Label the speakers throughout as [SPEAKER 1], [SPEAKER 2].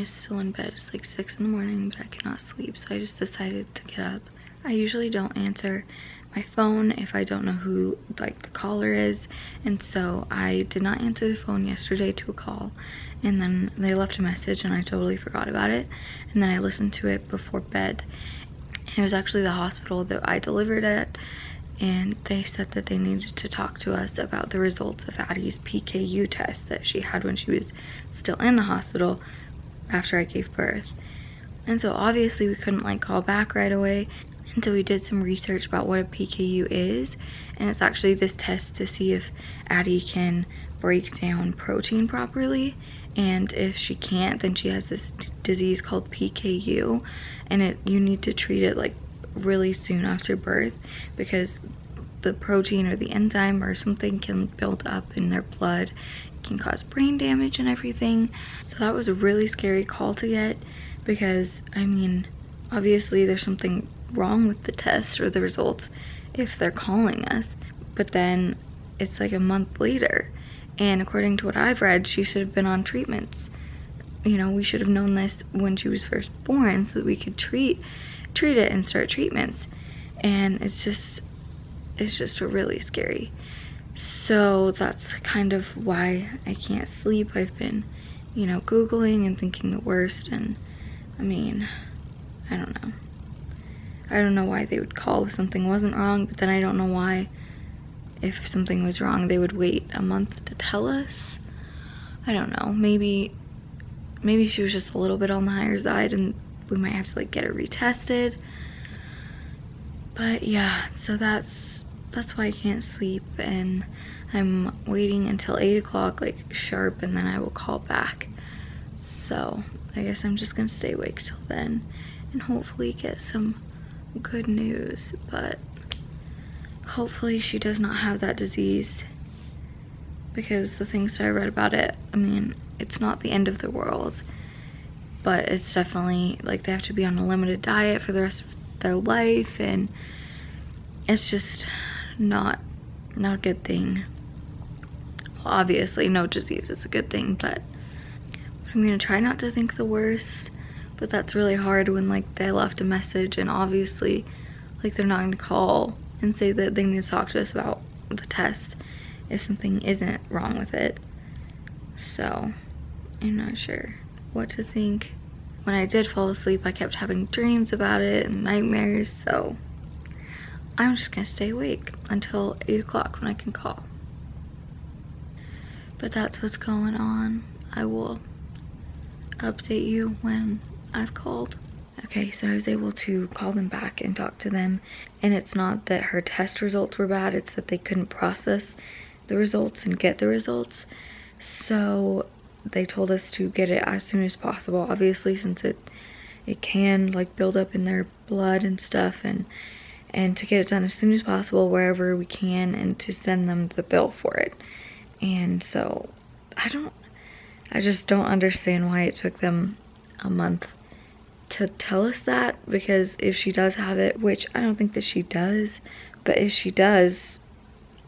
[SPEAKER 1] is still in bed. It's like 6 in the morning, but I cannot sleep, so I just decided to get up. I usually don't answer my phone if I don't know who like the caller is, and so I did not answer the phone yesterday to a call, and then they left a message and I totally forgot about it, and then I listened to it before bed, and it was actually the hospital that I delivered at, and they said that they needed to talk to us about the results of Addie's PKU test that she had when she was still in the hospital after I gave birth. And so obviously we couldn't like call back right away, and so we did some research about what a PKU is, and it's actually this test to see if Addie can break down protein properly, and if she can't, then she has this disease called PKU, and you need to treat it like really soon after birth, because the protein or the enzyme or something can build up in their blood. It can cause brain damage and everything. So that was a really scary call to get, because I mean, obviously there's something wrong with the test or the results if they're calling us, but then it's like a month later, and according to what I've read, she should have been on treatments. You know, we should have known this when she was first born so that we could treat it and start treatments. And it's just really scary. So that's kind of why I can't sleep. I've been, you know, Googling and thinking the worst, and I mean, I don't know. I don't know why they would call if something wasn't wrong, but then I don't know why, if something was wrong, they would wait a month to tell us. I don't know. Maybe she was just a little bit on the higher side and we might have to like get her retested. But yeah, so that's why I can't sleep, and I'm waiting until 8 o'clock like sharp, and then I will call back. So I guess I'm just gonna stay awake till then and hopefully get some good news. But hopefully she does not have that disease, because the things that I read about it, I mean, it's not the end of the world, but it's definitely like they have to be on a limited diet for the rest of their life, and it's just not a good thing. Well, obviously no disease is a good thing, but I'm gonna try not to think the worst. But that's really hard when like they left a message, and obviously like they're not gonna call and say that they need to talk to us about the test if something isn't wrong with it. So I'm not sure what to think. When I did fall asleep, I kept having dreams about it and nightmares, so I'm just gonna stay awake until 8 o'clock when I can call. But that's what's going on. I will update you when I've called. Okay, so I was able to call them back and talk to them, and it's not that her test results were bad, it's that they couldn't process the results and get the results. So they told us to get it as soon as possible, obviously, since it can like build up in their blood and stuff, and to get it done as soon as possible wherever we can, and to send them the bill for it. And so I just don't understand why it took them a month to tell us that, because if she does have it, which I don't think that she does, but if she does,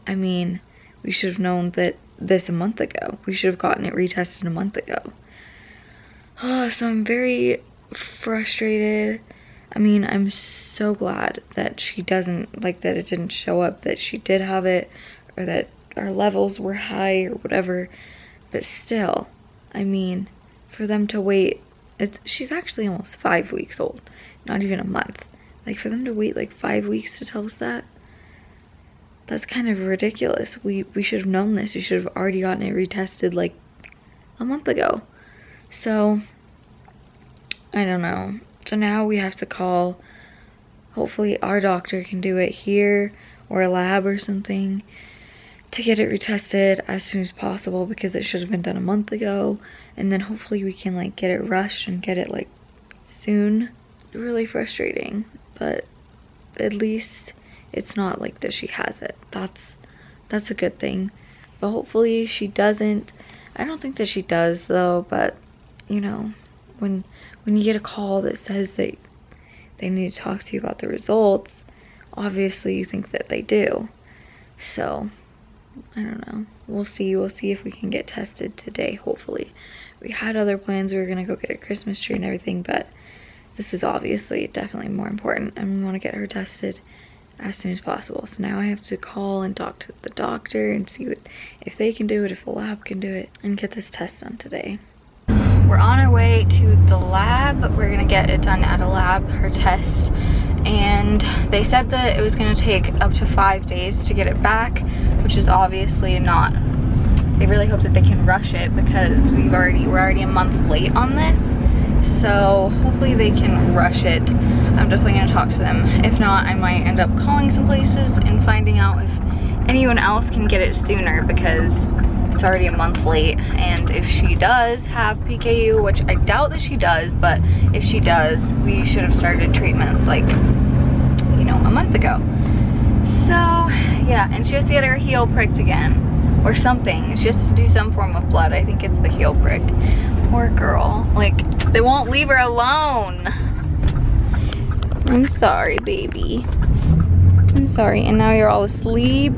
[SPEAKER 1] I mean, we should have known that this a month ago. We should have gotten it retested a month ago. Oh, so I'm very frustrated. I mean, I'm so glad that she doesn't, like, that it didn't show up that she did have it, or that our levels were high or whatever, but still, I mean, for them to wait, she's actually almost 5 weeks old, not even a month. Like, for them to wait like 5 weeks to tell us that's kind of ridiculous. We should have known this. We should have already gotten it retested like a month ago. So I don't know. So now we have to call, hopefully our doctor can do it here or a lab or something, to get it retested as soon as possible, because it should have been done a month ago, and then hopefully we can like get it rushed and get it like soon. Really frustrating, but at least it's not like that she has it. That's a good thing. But hopefully she doesn't. I don't think that she does though, but you know, when you get a call that says that they need to talk to you about the results, obviously you think that they do. So I don't know. We'll see if we can get tested today, hopefully. We had other plans. We were gonna go get a Christmas tree and everything, but this is obviously definitely more important, and we want to get her tested as soon as possible. So now I have to call and talk to the doctor and see if they can do it, if the lab can do it, and get this test done today. We're on our way to the lab. We're gonna get it done at a lab, her test, and they said that it was gonna take up to 5 days to get it back, which is obviously not. They really hope that they can rush it because we're already a month late on this. So hopefully they can rush it. I'm definitely gonna talk to them. If not, I might end up calling some places and finding out if anyone else can get it sooner, because it's already a month late. And if she does have PKU, which I doubt that she does, but if she does, we should have started treatments like, you know, a month ago. So yeah, and she has to get her heel pricked again or something. She has to do some form of blood. I think it's the heel prick. Poor girl. Like, they won't leave her alone. I'm sorry, baby. I'm sorry. And now you're all asleep.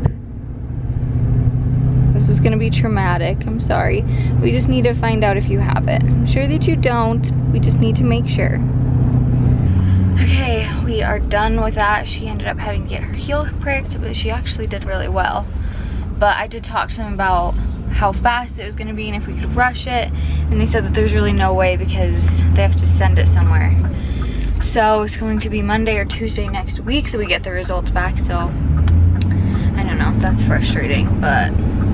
[SPEAKER 1] This is gonna be traumatic. I'm sorry. We just need to find out if you have it. I'm sure that you don't. We just need to make sure. Okay, we are done with that. She ended up having to get her heel pricked, but she actually did really well. But I did talk to them about how fast it was going to be and if we could rush it, and they said that there's really no way because they have to send it somewhere. So it's going to be Monday or Tuesday next week that we get the results back. So I don't know, that's frustrating, but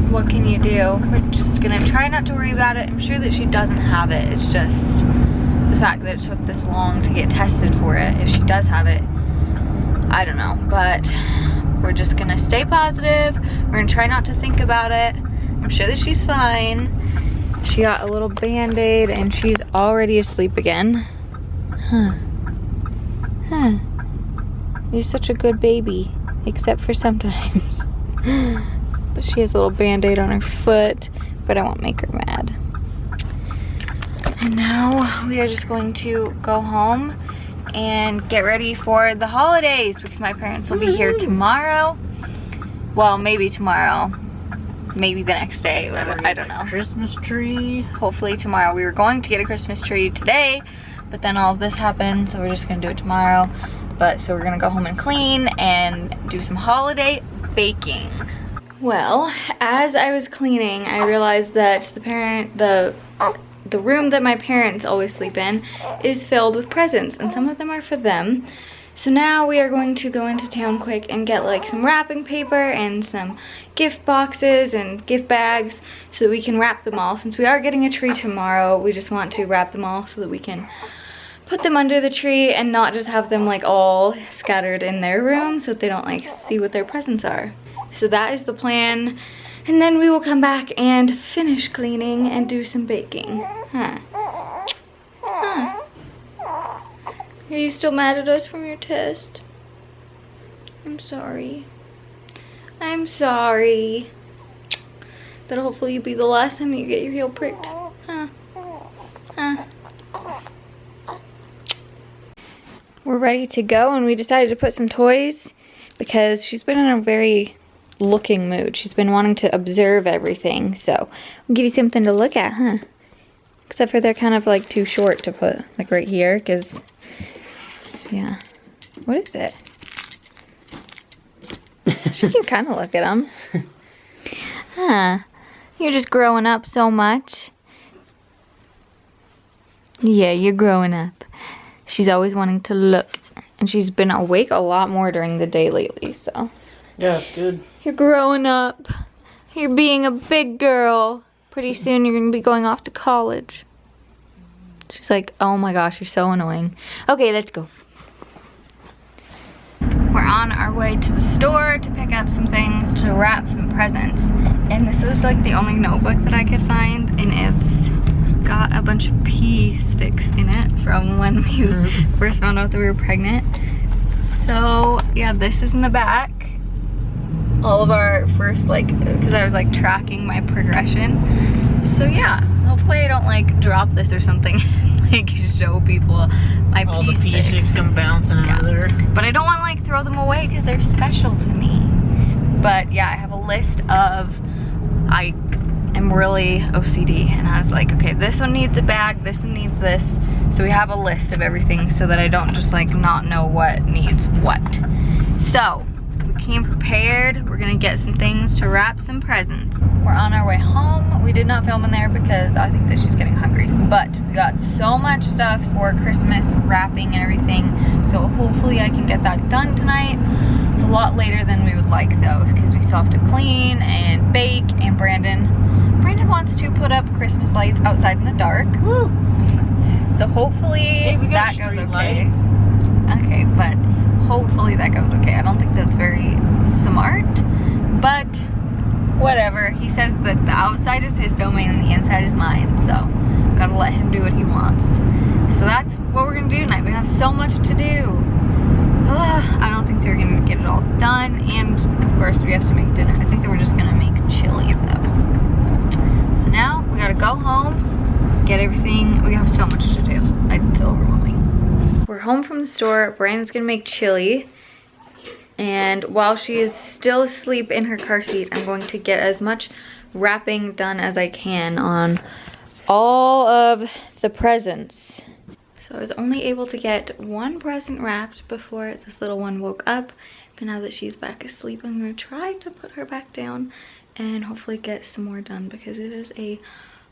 [SPEAKER 1] what can you do? We're just gonna try not to worry about it. I'm sure that she doesn't have it. It's just the fact that it took this long to get tested for it. If she does have it, I don't know, but we're just gonna stay positive. We're gonna try not to think about it. I'm sure that she's fine. She got a little band-aid and she's already asleep again. Huh. You're such a good baby, except for sometimes. But she has a little band-aid on her foot, but I won't make her mad. And now we are just going to go home and get ready for the holidays because my parents will be here tomorrow. Well, maybe tomorrow. Maybe the next day, but I don't know.
[SPEAKER 2] Christmas tree.
[SPEAKER 1] Hopefully tomorrow. We were going to get a Christmas tree today, but then all of this happened, so we're just gonna do it tomorrow. But so we're gonna go home and clean and do some holiday baking. Well, as I was cleaning, I realized that the room that my parents always sleep in is filled with presents, and some of them are for them. So now we are going to go into town quick and get like some wrapping paper and some gift boxes and gift bags so that we can wrap them all. Since we are getting a tree tomorrow, we just want to wrap them all so that we can put them under the tree and not just have them like all scattered in their room so that they don't like see what their presents are. So that is the plan. And then we will come back and finish cleaning and do some baking. Are you still mad at us from your test? I'm sorry. I'm sorry. That'll hopefully be the last time you get your heel pricked. We're ready to go, and we decided to put some toys because she's been in a very looking mood. She's been wanting to observe everything, so we'll give you something to look at, huh? Except for they're kind of like too short to put like right here, because yeah. What is it? She can kind of look at them. Huh. You're just growing up so much. Yeah, you're growing up. She's always wanting to look. And she's been awake a lot more during the day lately, so.
[SPEAKER 2] Yeah, that's good.
[SPEAKER 1] You're growing up. You're being a big girl. Pretty soon you're going to be going off to college. She's like, oh my gosh, you're so annoying. Okay, let's go. We're on our way to the store to pick up some things to wrap some presents. And this was like the only notebook that I could find, and it's got a bunch of pea sticks in it from when we first found out that we were pregnant. So yeah, this is in the back. All of our first, like, because I was like tracking my progression. So yeah, hopefully I don't like drop this or something and like show people my
[SPEAKER 2] all the pea sticks come bouncing out of there.
[SPEAKER 1] But I don't want to like throw them away because they're special to me. But yeah, I have a list of, I am really OCD, and I was like, okay, this one needs a bag, this one needs this. So we have a list of everything so that I don't just like not know what needs what. So we came prepared. We're gonna get some things to wrap some presents. We're on our way home. We did not film in there because I think that she's getting hungry, but we got so much stuff for Christmas wrapping and everything, so hopefully I can get that done tonight. It's a lot later than we would like though, because we still have to clean and bake, and Brandon wants to put up Christmas lights outside in the dark.
[SPEAKER 2] Woo.
[SPEAKER 1] So hopefully that goes okay. Okay, but hopefully that goes okay. I don't think that's very smart, but whatever. He says that the outside is his domain and the inside is mine, so gotta let him do what he wants. So that's what we're gonna do tonight. We have so much to do. I don't think they're gonna get it all done, and of course we have to make dinner. I think that we're just gonna make chili though. So now we gotta go home, get everything. We have so much to do. It's overwhelming. We're home from the store. Brandon's gonna make chili. And while she is still asleep in her car seat, I'm going to get as much wrapping done as I can on all of the presents. So I was only able to get one present wrapped before this little one woke up. But now that she's back asleep, I'm going to try to put her back down and hopefully get some more done, because it is a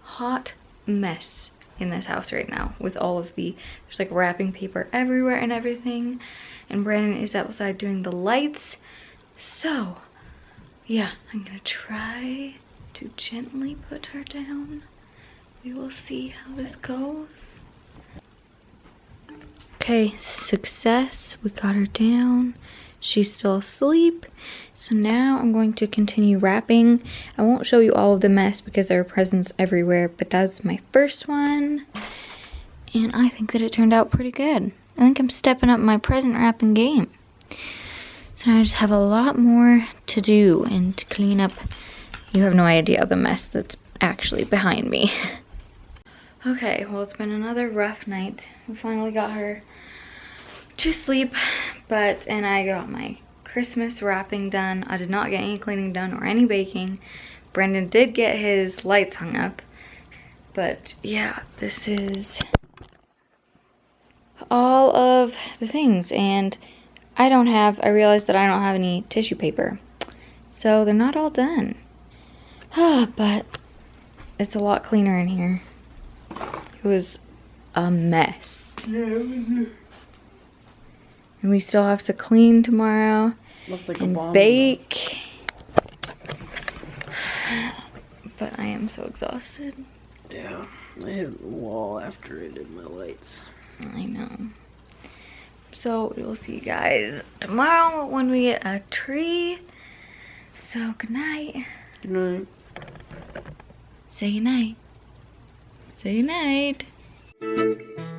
[SPEAKER 1] hot mess in this house right now with all of the, there's like wrapping paper everywhere and everything. And Brandon is outside doing the lights. So yeah, I'm gonna try to gently put her down. We will see how this goes. Okay, success. We got her down. She's still asleep. So now I'm going to continue wrapping. I won't show you all of the mess because there are presents everywhere, but that's my first one. And I think that it turned out pretty good. I think I'm stepping up my present wrapping game. So now I just have a lot more to do and to clean up. You have no idea the mess that's actually behind me. Okay, well, it's been another rough night. We finally got her to sleep, and I got my Christmas wrapping done. I did not get any cleaning done or any baking. Brandon did get his lights hung up, but yeah, this is all of the things, and I realized that I don't have any tissue paper, so they're not all done. But it's a lot cleaner in here. It was a mess.
[SPEAKER 2] Yeah, it was.
[SPEAKER 1] And we still have to clean tomorrow and bake. But I am so exhausted.
[SPEAKER 2] Yeah, I hit the wall after I did my lights.
[SPEAKER 1] I know. So we will see you guys tomorrow when we get a tree. So good night.
[SPEAKER 2] Good night.
[SPEAKER 1] Say good night. Say good night.